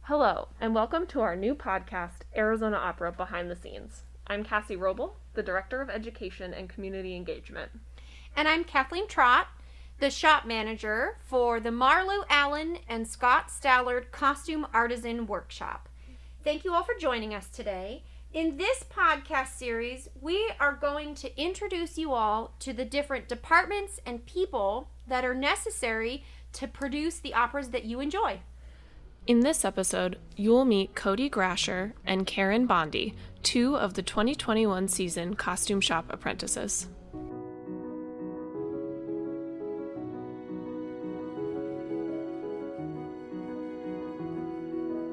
Hello, and welcome to our new podcast, Arizona Opera Behind the Scenes. I'm Cassie Robel, the Director of Education and Community Engagement. And I'm Kathleen Trott, the shop manager for the Marlu, Allan, and Scott Stallard Costume Artisan Workshop. Thank you all for joining us today. In this podcast series, we are going to introduce you all to the different departments and people that are necessary to produce the operas that you enjoy. In this episode, you will meet Cody Grasher and Karen Bondi, two of the 2021 season Costume Shop Apprentices.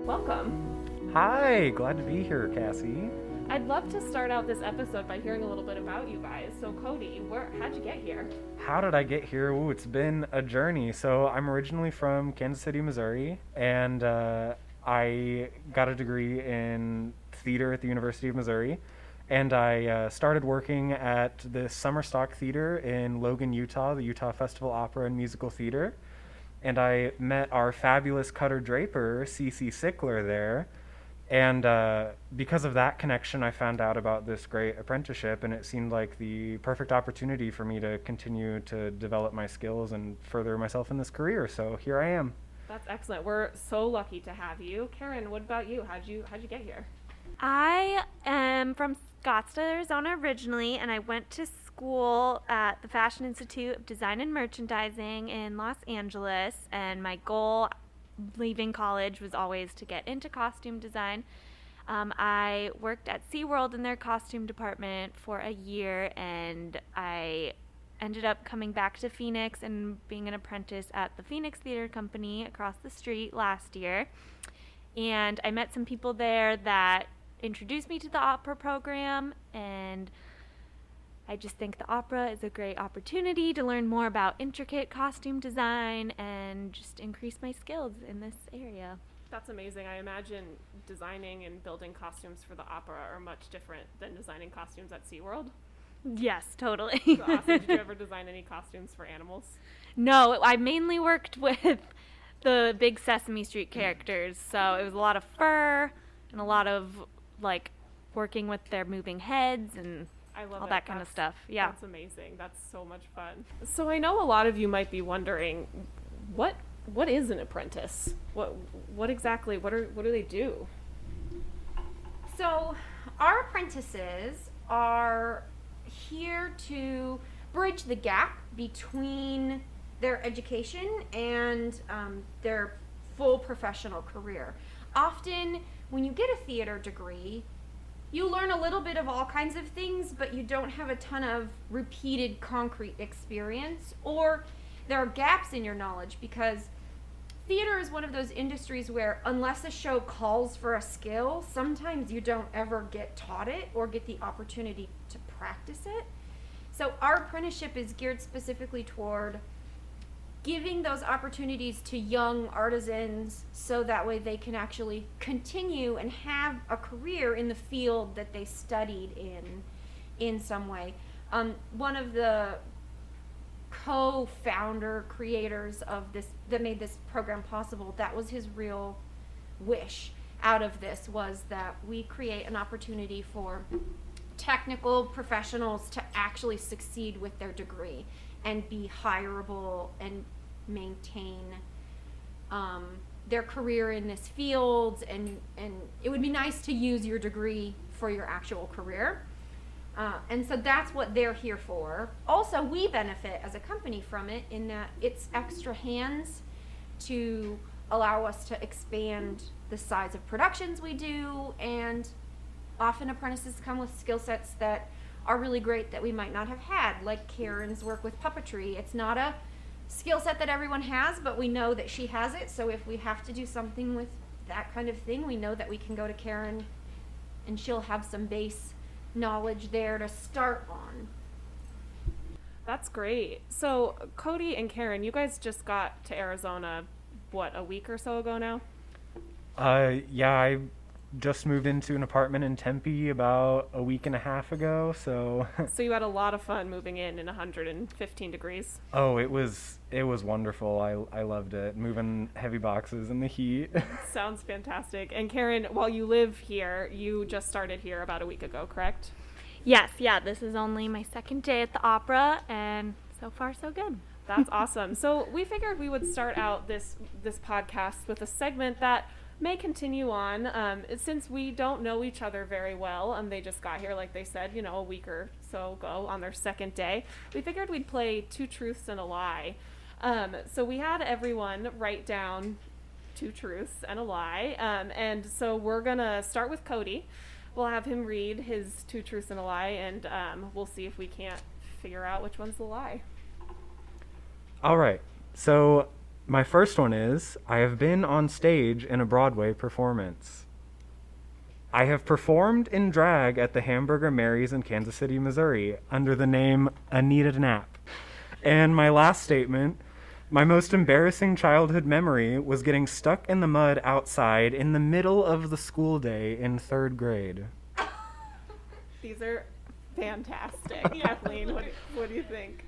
Welcome. Hi, glad to be here, Cassie. I'd love to start out this episode by hearing a little bit about you guys. So Cody, how'd you get here? How did I get here? Ooh, it's been a journey. So I'm originally from Kansas City, Missouri, and I got a degree in theater at the University of Missouri, and I started working at the Summer Stock Theater in Logan, Utah, the Utah Festival Opera and Musical Theater, and I met our fabulous Cutter Draper, Cece Sickler, there. And because of that connection, I found out about this great apprenticeship, and it seemed like the perfect opportunity for me to continue to develop my skills and further myself in this career. So here I am. That's excellent. We're so lucky to have you. Karen, what about you? How'd you get here? I am from Scottsdale, Arizona originally, and I went to school at the Fashion Institute of Design and Merchandising in Los Angeles, and my goal leaving college was always to get into costume design. I worked at SeaWorld in their costume department for a year, and I ended up coming back to Phoenix and being an apprentice at the Phoenix Theater Company across the street last year. And I met some people there that introduced me to the opera program, and I just think the opera is a great opportunity to learn more about intricate costume design and just increase my skills in this area. That's amazing. I imagine designing and building costumes for the opera are much different than designing costumes at SeaWorld. Yes, totally. So awesome. Did you ever design any costumes for animals? No, I mainly worked with the big Sesame Street characters, so it was a lot of fur and a lot of working with their moving heads and I love all that kind of stuff. Yeah. That's amazing. That's so much fun. So I know a lot of you might be wondering, what is an apprentice? What exactly, what do they do? So our apprentices are here to bridge the gap between their education and their full professional career. Often when you get a theater degree, you learn a little bit of all kinds of things, but you don't have a ton of repeated concrete experience, or there are gaps in your knowledge because theater is one of those industries where unless a show calls for a skill, sometimes you don't ever get taught it or get the opportunity to practice it. So our apprenticeship is geared specifically toward giving those opportunities to young artisans so that way they can actually continue and have a career in the field that they studied in some way. One of the co-founder creators of this that made this program possible, that was his real wish out of this, was that we create an opportunity for technical professionals to actually succeed with their degree and be hireable and maintain their career in this field, and it would be nice to use your degree for your actual career. And so that's what they're here for. Also, we benefit as a company from it in that it's extra hands to allow us to expand the size of productions we do, and often apprentices come with skill sets that are really great that we might not have had, like Karen's work with puppetry. It's not a skill set that everyone has, but we know that she has it, so if we have to do something with that kind of thing, we know that we can go to Karen and she'll have some base knowledge there to start on. That's great. So Cody and Karen, you guys just got to Arizona, a week or so ago now? Yeah, I just moved into an apartment in Tempe about a week and a half ago, so So you had a lot of fun moving in 115 degrees. oh, it was wonderful. I loved it. Moving heavy boxes in the heat. Sounds fantastic. And Karen, while you live here, you just started here about a week ago, correct? Yes, yeah, this is only my second day at the opera, and so far so good. That's awesome. So we figured we would start out this podcast with a segment that may continue on. Since we don't know each other very well, and they just got here, like they said, a week or so ago on their second day, we figured we'd play Two Truths and a Lie. So we had everyone write down 2 truths and a lie. And so we're going to start with Cody. We'll have him read his 2 truths and a lie, and we'll see if we can't figure out which one's the lie. All right. So my first one is, I have been on stage in a Broadway performance. I have performed in drag at the Hamburger Mary's in Kansas City, Missouri, under the name Anita Knapp. And my last statement, my most embarrassing childhood memory was getting stuck in the mud outside in the middle of the school day in 3rd grade. These are fantastic. Kathleen, what do you think?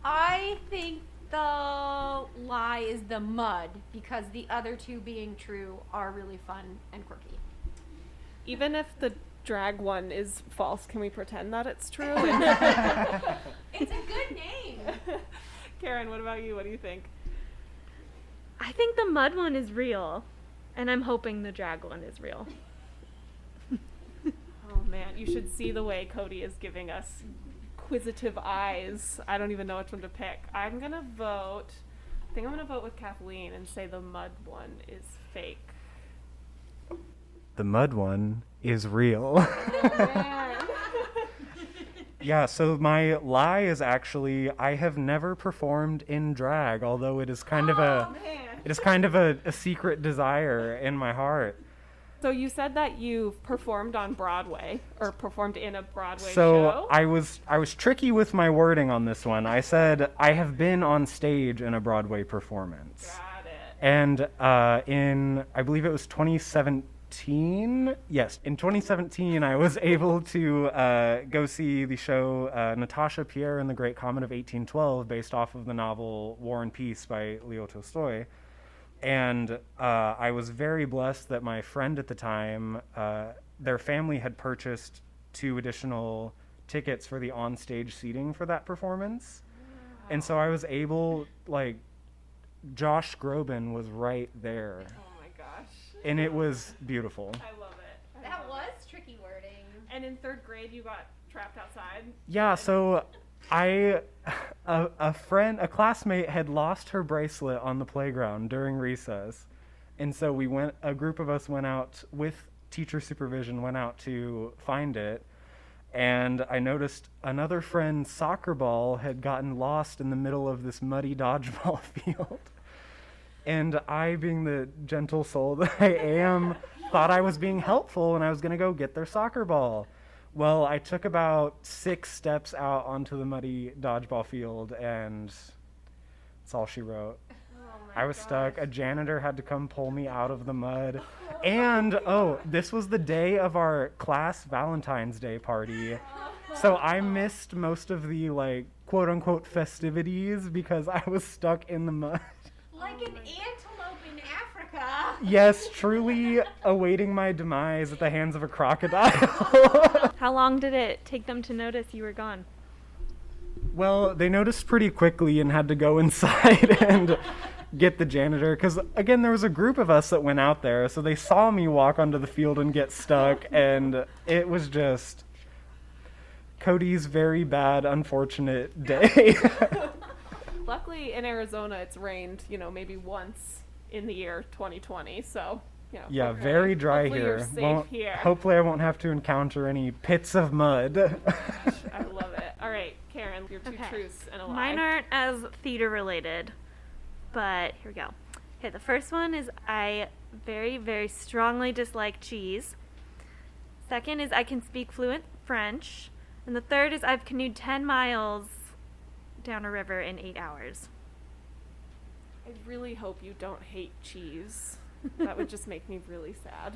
I think the lie is the mud, because the other 2 being true are really fun and quirky. Even if the drag one is false, can we pretend that it's true? It's a good name. Karen, what about you? What do you think? I think the mud one is real, and I'm hoping the drag one is real. Oh man, you should see the way Cody is giving us inquisitive eyes. I don't even know which one to pick. I think I'm gonna vote with Kathleen and say the mud one is fake. The mud one is real. Oh man. Yeah, so my lie is actually, I have never performed in drag, although it is kind of a secret desire in my heart. So you said that you've performed on Broadway, or performed in a Broadway So show? I was tricky with my wording on this one. I said I have been on stage in a Broadway performance. Got it. And in, I believe it was 2017. Yes, in 2017, I was able to go see the show Natasha Pierre and the Great Comet of 1812, based off of the novel War and Peace by Leo Tolstoy. And I was very blessed that my friend at the time, their family had purchased 2 additional tickets for the on-stage seating for that performance. Wow. And so I was able, Josh Groban was right there. Oh my gosh. And it was beautiful. I love it. That was tricky wording. And in 3rd grade, you got trapped outside? Yeah, so a classmate had lost her bracelet on the playground during recess. And so a group of us went out with teacher supervision, went out to find it. And I noticed another friend's soccer ball had gotten lost in the middle of this muddy dodgeball field. And I, being the gentle soul that I am, thought I was being helpful and I was going to go get their soccer ball. Well, I took about 6 steps out onto the muddy dodgeball field, and that's all she wrote. I was stuck. A janitor had to come pull me out of the mud. And, this was the day of our class Valentine's Day party. So I missed most of the, quote-unquote festivities because I was stuck in the mud. Like an antelope in Africa. Yes, truly awaiting my demise at the hands of a crocodile. How long did it take them to notice you were gone? Well, they noticed pretty quickly and had to go inside and get the janitor. Because, again, there was a group of us that went out there, so they saw me walk onto the field and get stuck, and it was just Cody's very bad, unfortunate day. Luckily, in Arizona, it's rained, maybe once in the year 2020, so, Yeah, okay. very dry Hopefully here. You're safe here. Hopefully I won't have to encounter any pits of mud. I love it. All right, Karen, your 2 truths and a lie. Mine aren't as theater related, but here we go. Okay, the first one is I very, very strongly dislike cheese. Second is I can speak fluent French. And the third is I've canoed 10 miles down a river in 8 hours. I really hope you don't hate cheese. That would just make me really sad.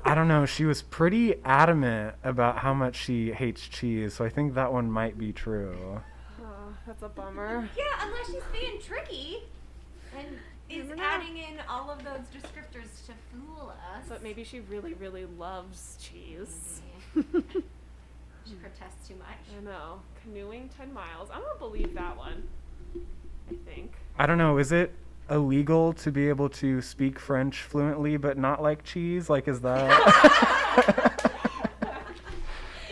I don't know. She was pretty adamant about how much she hates cheese, so I think that one might be true. Oh, that's a bummer. Yeah, unless she's being tricky and is adding in all of those descriptors to fool us. But maybe she really, really loves cheese. She protests too much. I know. Canoeing 10 miles. I'm going to believe that one, I think. I don't know. Is it illegal to be able to speak French fluently but not like cheese? Like, is that...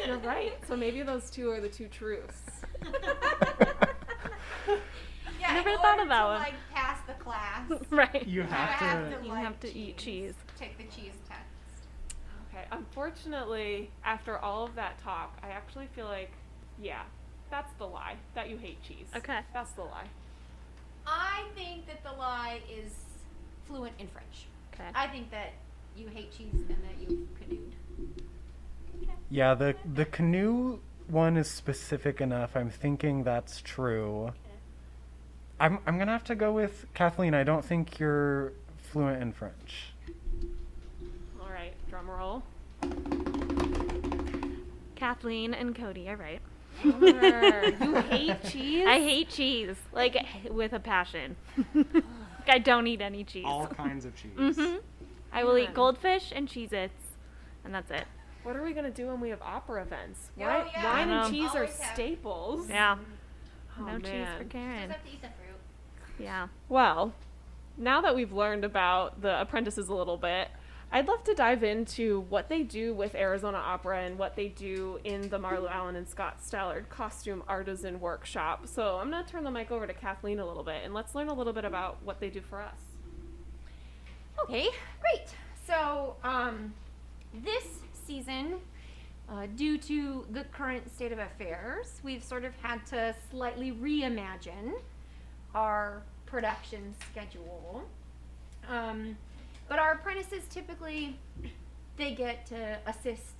You're right. So maybe those two are the two truths. Yeah, Never in thought order about to, it. like, pass the class. Right. You have to... You like, have to eat cheese. Take the cheese test. Okay. Unfortunately, after all of that talk, I actually feel like, yeah, that's the lie. That you hate cheese. Okay. That's the lie. I think that the lie is fluent in French. Okay. I think that you hate cheese and that you canoed. Okay. Yeah, the canoe one is specific enough. I'm thinking that's true. I'm gonna have to go with Kathleen. I don't think you're fluent in French. All right. Drum roll. Kathleen and Cody are right. Bummer. You hate cheese? I hate cheese, like with a passion. I don't eat any cheese. All kinds of cheese. I will eat Man. goldfish and Cheez-Its, and that's it. What are we going to do when we have opera events? Oh, Wine yeah. and I know. cheese are Always have. staples. Yeah. Oh, No cheese for man. Karen. Just have to eat the fruit. Yeah. Well, now that we've learned about the apprentices a little bit, I'd love to dive into what they do with Arizona Opera and what they do in the Marlu, Allan, and Scott Stallard Costume Artisan Workshop. So I'm going to turn the mic over to Kathleen a little bit, and let's learn a little bit about what they do for us. Okay, great. So, this season, due to the current state of affairs, we've sort of had to slightly reimagine our production schedule. But our apprentices typically, they get to assist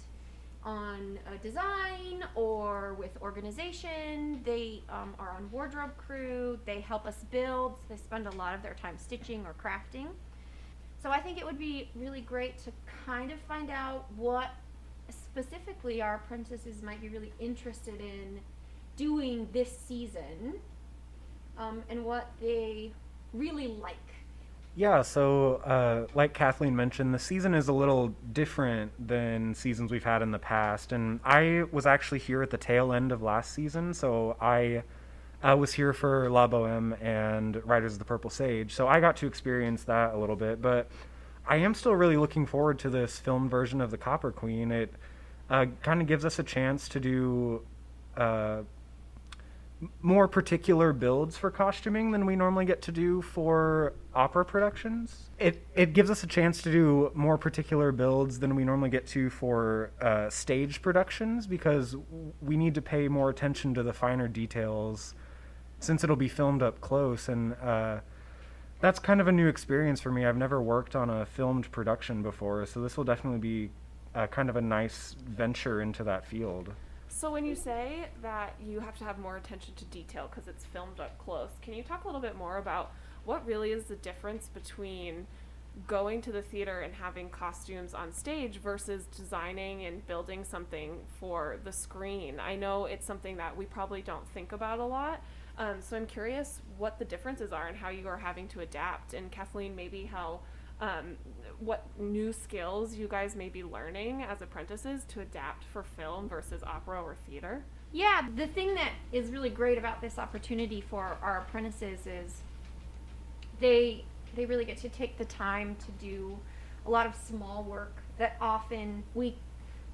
on design or with organization. They are on wardrobe crew. They help us build. They spend a lot of their time stitching or crafting. So I think it would be really great to kind of find out what specifically our apprentices might be really interested in doing this season, and what they really like. Yeah, so like Kathleen mentioned, the season is a little different than seasons we've had in the past. And I was actually here at the tail end of last season, so I was here for La Boheme and Riders of the Purple Sage, so I got to experience that a little bit. But I am still really looking forward to this filmed version of the Copper Queen. It kind of gives us a chance to do more particular builds for costuming than we normally get to do for opera productions. It gives us a chance to do more particular builds than we normally get to for stage productions, because we need to pay more attention to the finer details since it'll be filmed up close. And that's kind of a new experience for me. I've never worked on a filmed production before, so this will definitely be kind of a nice venture into that field. So when you say that you have to have more attention to detail because it's filmed up close, can you talk a little bit more about what really is the difference between going to the theater and having costumes on stage versus designing and building something for the screen? I know it's something that we probably don't think about a lot. So I'm curious what the differences are and how you are having to adapt. And Kathleen, maybe how what new skills you guys may be learning as apprentices to adapt for film versus opera or theater. Yeah, the thing that is really great about this opportunity for our apprentices is they really get to take the time to do a lot of small work that often we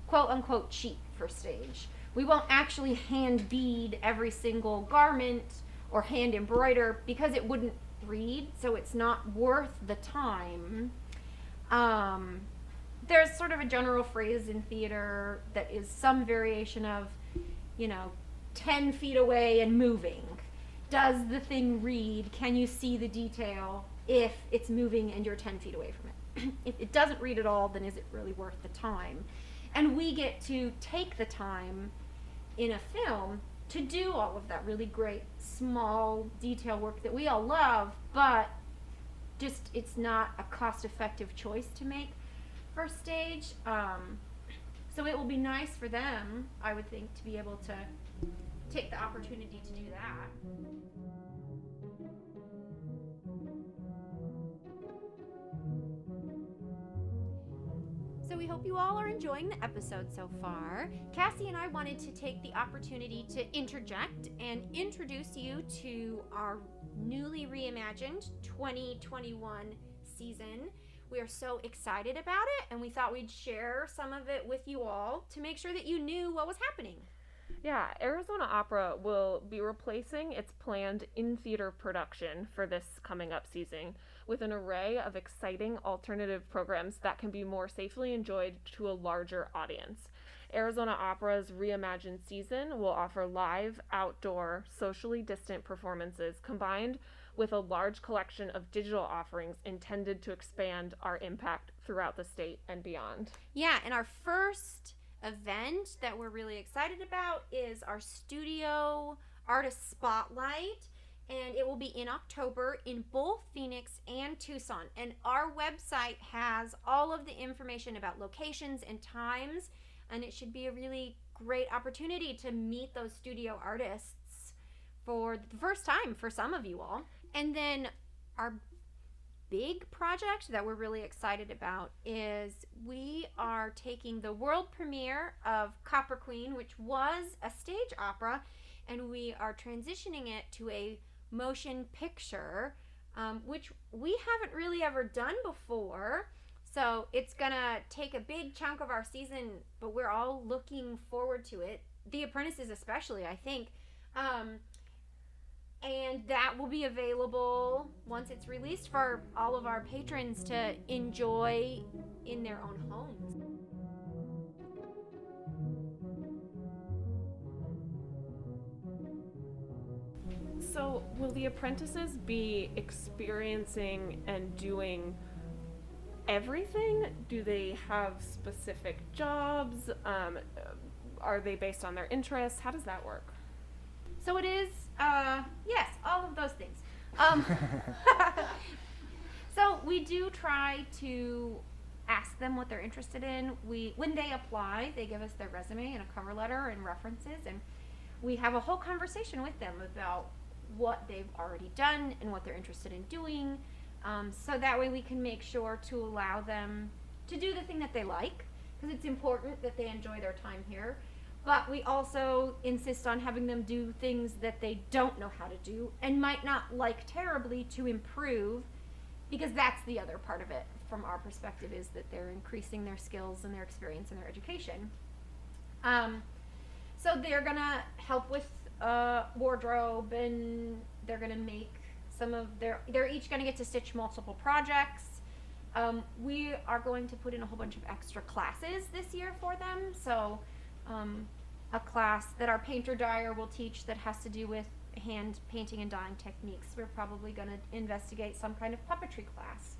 quote unquote cheat for stage. We won't actually hand bead every single garment or hand embroider because it wouldn't read, so it's not worth the time. There's sort of a general phrase in theater that is some variation of, 10 feet away and moving. Does the thing read? Can you see the detail if it's moving and you're 10 feet away from it? If it doesn't read at all, then is it really worth the time? And we get to take the time in a film to do all of that really great small detail work that we all love, but it's not a cost-effective choice to make for stage. So it will be nice for them, I would think, to be able to take the opportunity to do that. So we hope you all are enjoying the episode so far. Cassie and I wanted to take the opportunity to interject and introduce you to our newly reimagined 2021 season. We are so excited about it, and we thought we'd share some of it with you all to make sure that you knew what was happening. Yeah, Arizona Opera will be replacing its planned in-theater production for this coming up season with an array of exciting alternative programs that can be more safely enjoyed to a larger audience. Arizona Opera's reimagined season will offer live, outdoor, socially distant performances combined with a large collection of digital offerings intended to expand our impact throughout the state and beyond. Yeah, and our first event that we're really excited about is our studio artist spotlight, and it will be in October in both Phoenix and Tucson. And our website has all of the information about locations and times, and it should be a really great opportunity to meet those studio artists for the first time for some of you all. And then our big project that we're really excited about is we are taking the world premiere of Copper Queen, which was a stage opera, and we are transitioning it to a motion picture, which we haven't really ever done before. So it's gonna take a big chunk of our season, but we're all looking forward to it. The Apprentices especially, I think. And that will be available once it's released for all of our patrons to enjoy in their own homes. So, will the apprentices be experiencing and doing everything? Do they have specific jobs? Are they based on their interests? How does that work? So it is, yes, all of those things. So we do try to ask them what they're interested in. When they apply, they give us their resume and a cover letter and references, and we have a whole conversation with them about what they've already done and what they're interested in doing, so that way we can make sure to allow them to do the thing that they like, because it's important that they enjoy their time here. But we also insist on having them do things that they don't know how to do and might not like terribly to improve, because that's the other part of it from our perspective, is that they're increasing their skills and their experience and their education. So they're going to help with wardrobe, and they're going to make they're each going to get to stitch multiple projects. We are going to put in a whole bunch of extra classes this year for them. So a class that our painter dyer will teach that has to do with hand painting and dyeing techniques. We're probably going to investigate some kind of puppetry class.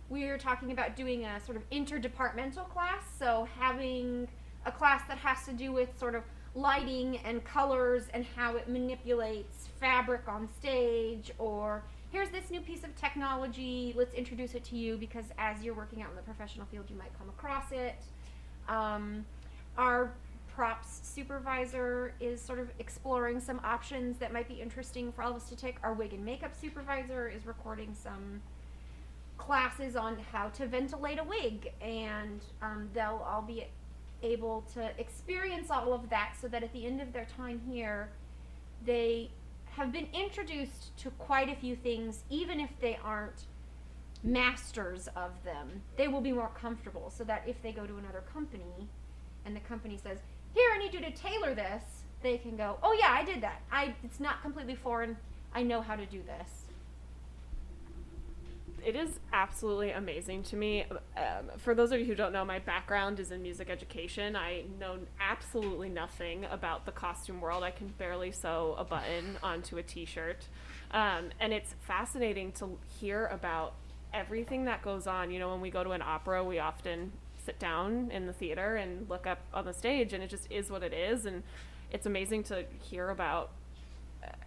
We're talking about doing a sort of interdepartmental class, so having a class that has to do with sort of lighting and colors and how it manipulates fabric on stage, or here's this new piece of technology, let's introduce it to you, because as you're working out in the professional field you might come across it. Our props supervisor is sort of exploring some options that might be interesting for all of us to take. Our wig and makeup supervisor is recording some classes on how to ventilate a wig, and they'll all be able to experience all of that, so that at the end of their time here they have been introduced to quite a few things. Even if they aren't masters of them, they will be more comfortable, so that if they go to another company and the company says, here, I need you to tailor this, they can go, oh yeah, I did that. It's not completely foreign. I know how to do this. It is absolutely amazing to me. For those of you who don't know, my background is in music education. I know absolutely nothing about the costume world. I can barely sew a button onto a t-shirt. And it's fascinating to hear about everything that goes on. You know, when we go to an opera, we often sit down in the theater and look up on the stage, and it just is what it is. And it's amazing to hear about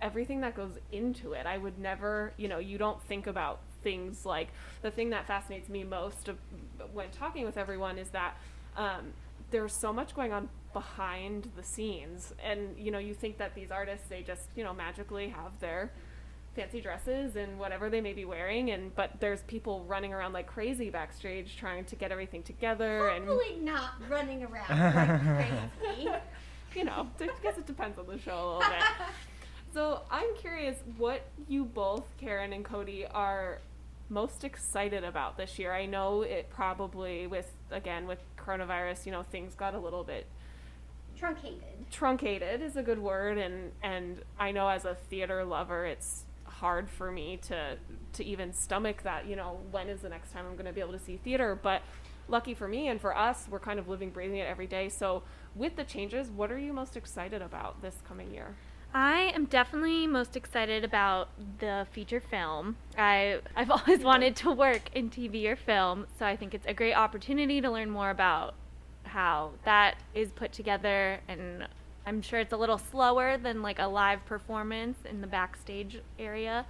everything that goes into it. I would never, you don't think about things like, the thing that fascinates me most when talking with everyone is that there's so much going on behind the scenes. And, you think that these artists, they just, magically have their fancy dresses and whatever they may be wearing, but there's people running around like crazy backstage trying to get everything together. Hopefully not running around like crazy. I guess it depends on the show a little bit. So I'm curious what you both, Karen and Cody, are most excited about this year. I know it probably with coronavirus, things got a little bit truncated is a good word, and I know as a theater lover it's hard for me to even stomach that, when is the next time I'm going to be able to see theater. But lucky for me and for us, we're kind of living, breathing it every day. So with the changes, what are you most excited about this coming year? I am definitely most excited about the feature film. I've always wanted to work in TV or film, so I think it's a great opportunity to learn more about how that is put together, and I'm sure it's a little slower than like a live performance in the backstage area,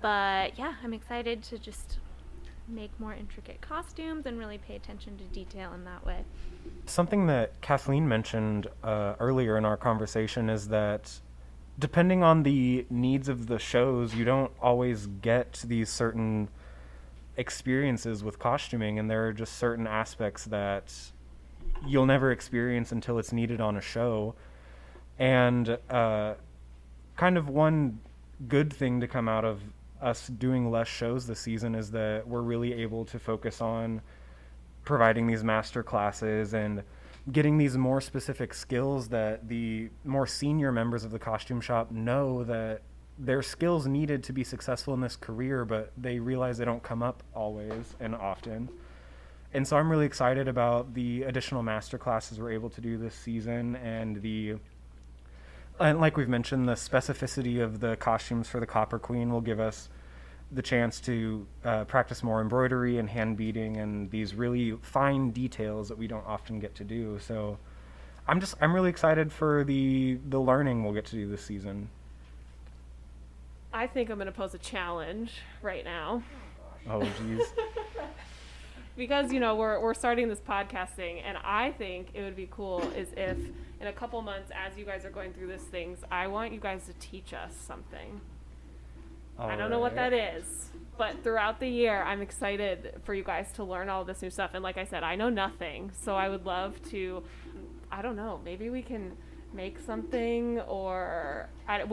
but yeah, I'm excited to just make more intricate costumes and really pay attention to detail in that way. Something that Kathleen mentioned earlier in our conversation is that depending on the needs of the shows, you don't always get these certain experiences with costuming, and there are just certain aspects that you'll never experience until it's needed on a show. And kind of one good thing to come out of us doing less shows this season is that we're really able to focus on providing these master classes and getting these more specific skills that the more senior members of the costume shop know that their skills needed to be successful in this career, but they realize they don't come up always and often. And so I'm really excited about the additional master classes we're able to do this season, and like we've mentioned, the specificity of the costumes for the Copper Queen will give us the chance to practice more embroidery and hand beading and these really fine details that we don't often get to do. So I'm really excited for the learning we'll get to do this season. I think I'm going to pose a challenge right now. Oh, geez. Because, we're starting this podcasting, and I think it would be cool is if in a couple months, as you guys are going through these things, I want you guys to teach us something. I don't know what that is, but throughout the year, I'm excited for you guys to learn all this new stuff. And like I said, I know nothing, so I would love to, I don't know, maybe we can make something, or I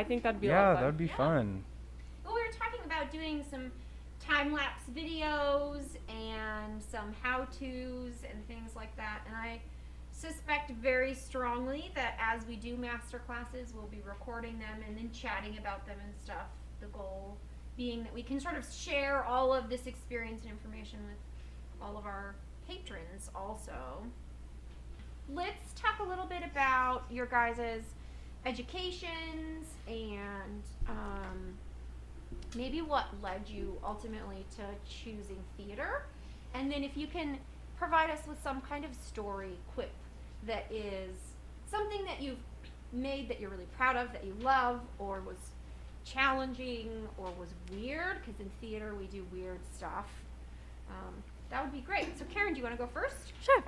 think that'd be a lot of fun. Yeah, that'd be fun. Well, we were talking about doing some time-lapse videos and some how-tos and things like that, and I suspect very strongly that as we do master classes, we'll be recording them and then chatting about them and stuff. The goal being that we can sort of share all of this experience and information with all of our patrons also. Let's talk a little bit about your guys' educations and maybe what led you ultimately to choosing theater, and then if you can provide us with some kind of story quip that is something that you've made that you're really proud of, that you love, or was challenging, or was weird, because in theater we do weird stuff. That would be great. So Karen, do you want to go first? Sure.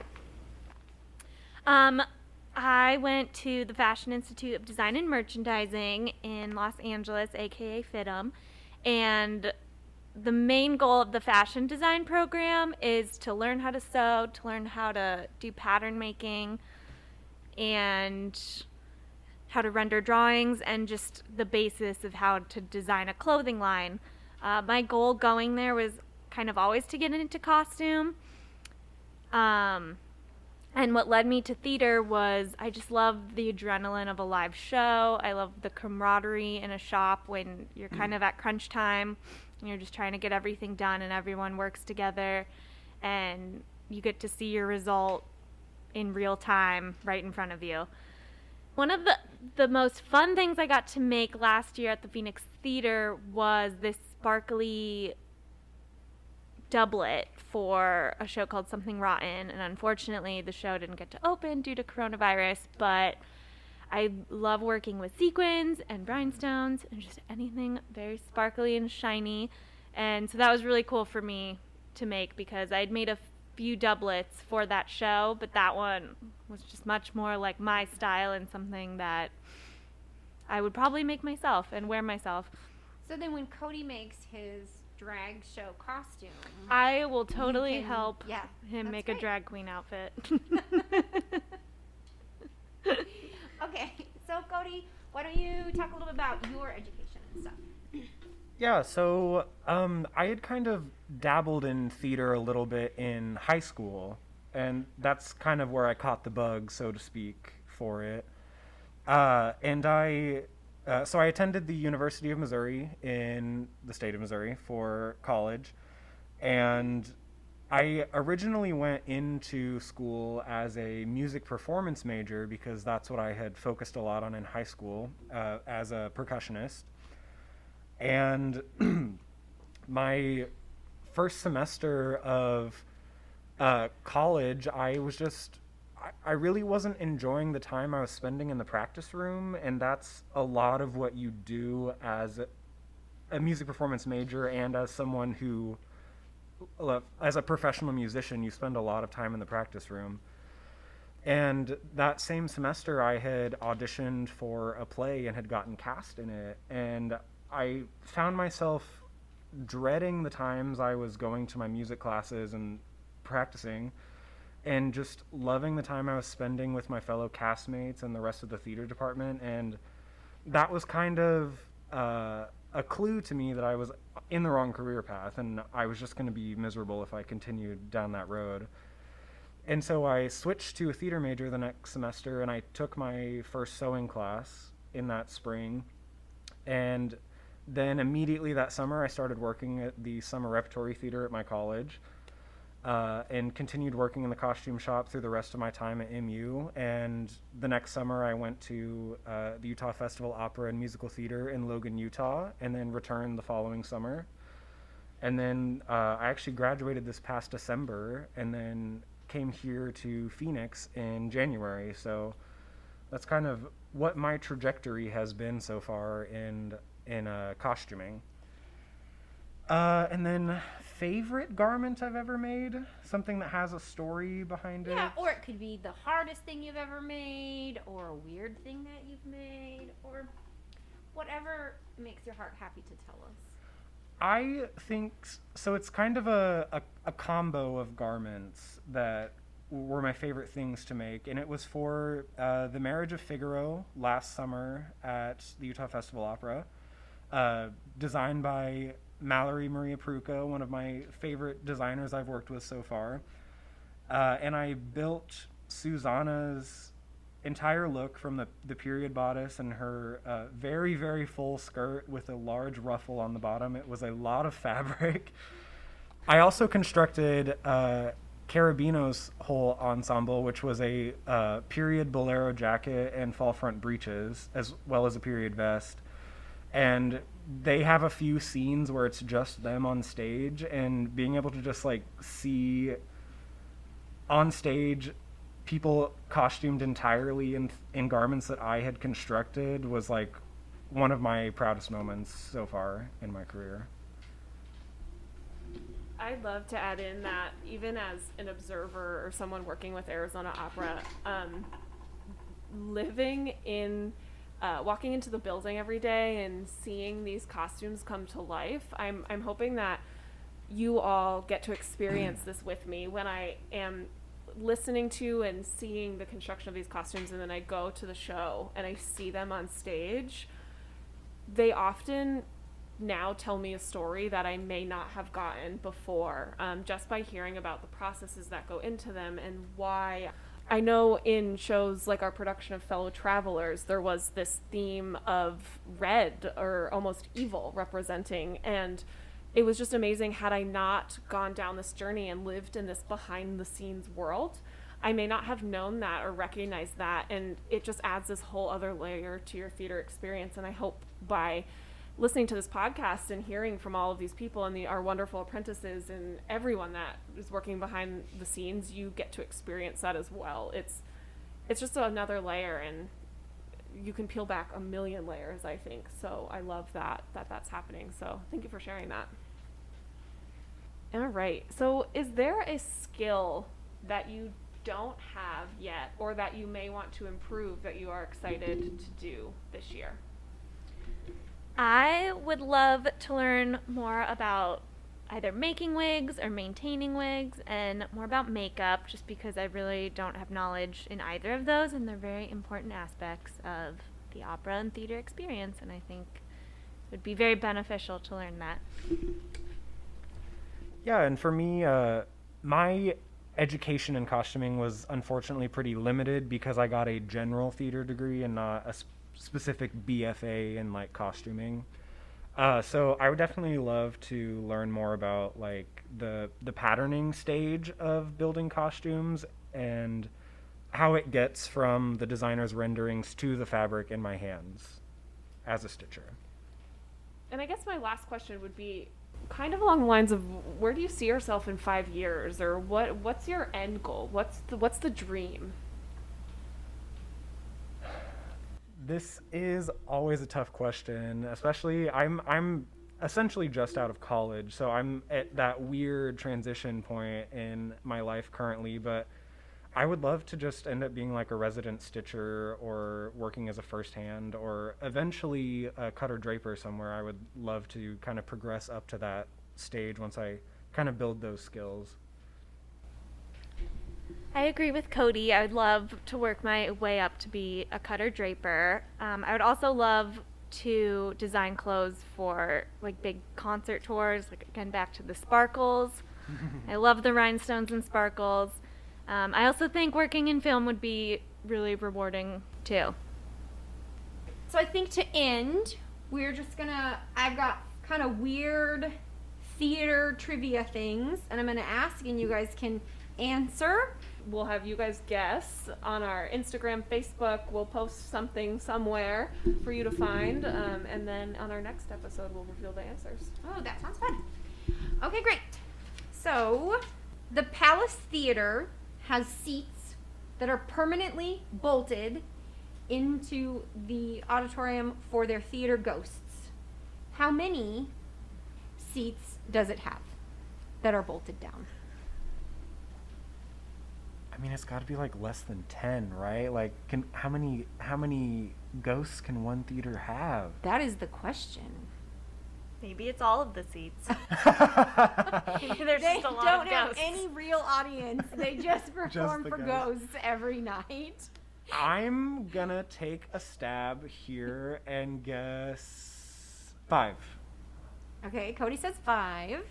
I went to the Fashion Institute of Design and Merchandising in Los Angeles, aka FIDM, and the main goal of the fashion design program is to learn how to sew, to learn how to do pattern making, and how to render drawings, and just the basis of how to design a clothing line. My goal going there was kind of always to get into costume. And what led me to theater was I just love the adrenaline of a live show. I love the camaraderie in a shop when you're kind of at crunch time and you're just trying to get everything done and everyone works together and you get to see your result in real time right in front of you. One of the most fun things I got to make last year at the Phoenix Theater was this sparkly doublet for a show called Something Rotten, and unfortunately the show didn't get to open due to coronavirus, but I love working with sequins and rhinestones and just anything very sparkly and shiny. And so that was really cool for me to make because I'd made a few doublets for that show, but that one was just much more like my style and something that I would probably make myself and wear myself. So then when Cody makes his drag show costume, I will totally help him make great. a drag queen outfit. Okay, so Cody, why don't you talk a little bit about your education and stuff? Yeah, so I had kind of dabbled in theater a little bit in high school, and that's kind of where I caught the bug, so to speak, for it. So I attended the University of Missouri in the state of Missouri for college, and I originally went into school as a music performance major because that's what I had focused a lot on in high school as a percussionist. And my first semester of college, I really wasn't enjoying the time I was spending in the practice room, and that's a lot of what you do as a music performance major and as someone who, as a professional musician, you spend a lot of time in the practice room. And that same semester, I had auditioned for a play and had gotten cast in it, and I found myself dreading the times I was going to my music classes and practicing, and just loving the time I was spending with my fellow castmates and the rest of the theater department. And that was kind of a clue to me that I was in the wrong career path, and I was just going to be miserable if I continued down that road. And so I switched to a theater major the next semester, and I took my first sewing class in that spring. And then immediately that summer, I started working at the summer repertory theater at my college, and continued working in the costume shop through the rest of my time at MU. And the next summer, I went to the Utah Festival Opera and Musical Theater in Logan, Utah, and then returned the following summer. And then I actually graduated this past December, and then came here to Phoenix in January. So that's kind of what my trajectory has been so far in costuming. And then favorite garment I've ever made, something that has a story behind it. Yeah, or it could be the hardest thing you've ever made, or a weird thing that you've made, or whatever makes your heart happy to tell us. I think so. It's kind of a combo of garments that were my favorite things to make, and it was for the Marriage of Figaro last summer at the Utah Festival Opera, designed by Mallory Maria Pruka, one of my favorite designers I've worked with so far. And I built Susanna's entire look from the period bodice and her very, very full skirt with a large ruffle on the bottom. It was a lot of fabric. I also constructed Carabino's whole ensemble, which was a period bolero jacket and fall front breeches, as well as a period vest. And they have a few scenes where it's just them on stage, and being able to just like see on stage people costumed entirely in garments that I had constructed was like one of my proudest moments so far in my career. I'd love to add in that even as an observer or someone working with Arizona Opera, living in walking into the building every day and seeing these costumes come to life, I'm hoping that you all get to experience this with me when I am listening to and seeing the construction of these costumes, and then I go to the show and I see them on stage. They often now tell me a story that I may not have gotten before, just by hearing about the processes that go into them and why. I know in shows like our production of Fellow Travelers, there was this theme of red or almost evil representing, and it was just amazing. Had I not gone down this journey and lived in this behind the scenes world, I may not have known that or recognized that, and it just adds this whole other layer to your theater experience. And I hope by listening to this podcast and hearing from all of these people and our wonderful apprentices and everyone that is working behind the scenes, you get to experience that as well. It's just another layer, and you can peel back a million layers, I think. So I love that's happening. So thank you for sharing that. All right. So is there a skill that you don't have yet, or that you may want to improve, that you are excited to do this year? I would love to learn more about either making wigs or maintaining wigs, and more about makeup, just because I really don't have knowledge in either of those, and they're very important aspects of the opera and theater experience, and I think it would be very beneficial to learn that. Yeah, and for me, my education in costuming was unfortunately pretty limited because I got a general theater degree and not a specific BFA in like costuming. So I would definitely love to learn more about like the patterning stage of building costumes and how it gets from the designer's renderings to the fabric in my hands as a stitcher. And I guess my last question would be kind of along the lines of, where do you see yourself in 5 years, or what's your end goal? What's the dream? This is always a tough question, especially I'm essentially just out of college, so I'm at that weird transition point in my life currently, but I would love to just end up being like a resident stitcher or working as a first hand or eventually a cutter draper somewhere. I would love to kind of progress up to that stage once I kind of build those skills. I agree with Cody. I would love to work my way up to be a cutter draper. I would also love to design clothes for like big concert tours, like again back to the sparkles. I love the rhinestones and sparkles. I also think working in film would be really rewarding too. So I think to end, I've got kind of weird theater trivia things, and I'm gonna ask, and you guys can answer. We'll have you guys guess on our Instagram, Facebook. We'll post something somewhere for you to find, and then on our next episode, we'll reveal the answers. Oh, that sounds fun. Okay, great. So, the Palace Theater has seats that are permanently bolted into the auditorium for their theater ghosts. How many seats does it have that are bolted down? I mean, it's got to be like less than 10, right? Like, how many ghosts can one theater have? That is the question. Maybe it's all of the seats. There's They just a lot don't of have ghosts. any real audience. They just perform the for ghosts. ghosts every night. I'm gonna take a stab here and guess 5. Okay, Cody says 5.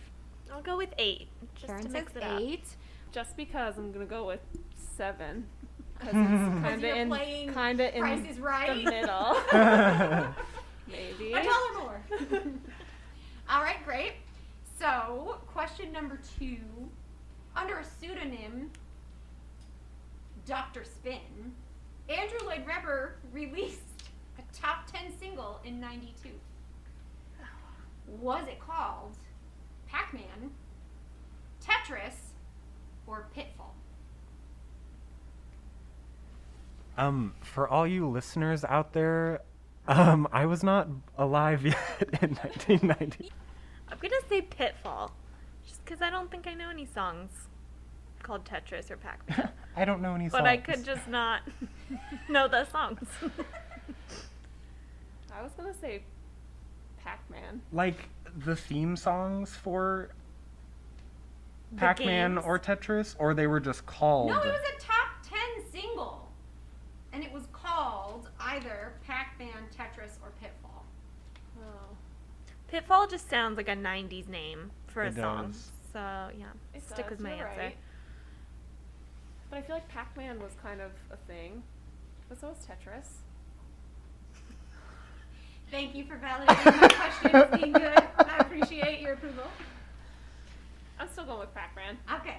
I'll go with 8, just Karen to says mix it up. 8. Just because, I'm gonna go with 7. Because Because it's you're playing kind of in Price is Right. the middle. Maybe. $1 more. All right, great. So, question number 2. Under a pseudonym, Dr. Spin, Andrew Lloyd Webber released a top 10 single in '92. Was it called Pac-Man, Tetris, or Pitfall? For all you listeners out there, I was not alive yet in 1990. I'm going to say Pitfall, just because I don't think I know any songs called Tetris or Pac-Man. I don't know any songs. But I could just not know the songs. I was gonna say Pac-Man. Like, the theme songs for The Pac-Man games? or Tetris, or they were just called? No, it was a top 10 single. And it was called either Pac-Man, Tetris, or Pitfall. Oh, Pitfall just sounds like a 90s name for a It song. does. So, yeah, it stick does, with my you're answer. right. But I feel like Pac-Man was kind of a thing. But so was Tetris. Thank you for validating my question as being good. I appreciate your approval. I'm still going with Pac-Man. Okay.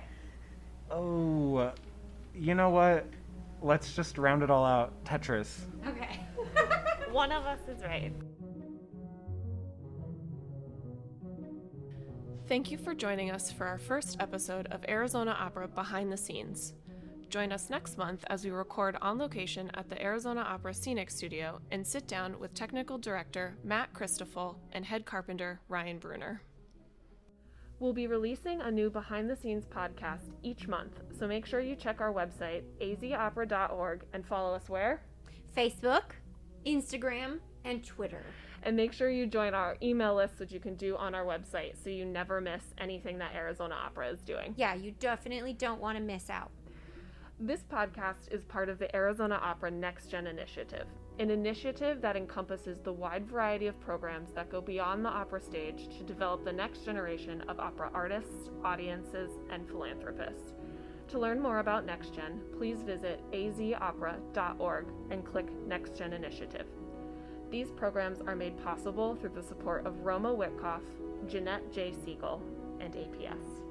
Oh, you know what? Let's just round it all out. Tetris. Okay. One of us is right. Thank you for joining us for our first episode of Arizona Opera Behind the Scenes. join us next month as we record on location at the Arizona Opera Scenic Studio and sit down with technical director Matt Christoffel and head carpenter Ryan Bruner. We'll be releasing a new behind-the-scenes podcast each month, so make sure you check our website, azopera.org, and follow us where? Facebook, Instagram, and Twitter. And make sure you join our email list, which you can do on our website, so you never miss anything that Arizona Opera is doing. Yeah, you definitely don't want to miss out. This podcast is part of the Arizona Opera Next Gen Initiative, an initiative that encompasses the wide variety of programs that go beyond the opera stage to develop the next generation of opera artists, audiences, and philanthropists. To learn more about Next Gen, please visit azopera.org and click Next Gen Initiative. These programs are made possible through the support of Roma Witkoff, Jeanette J. Siegel, and APS.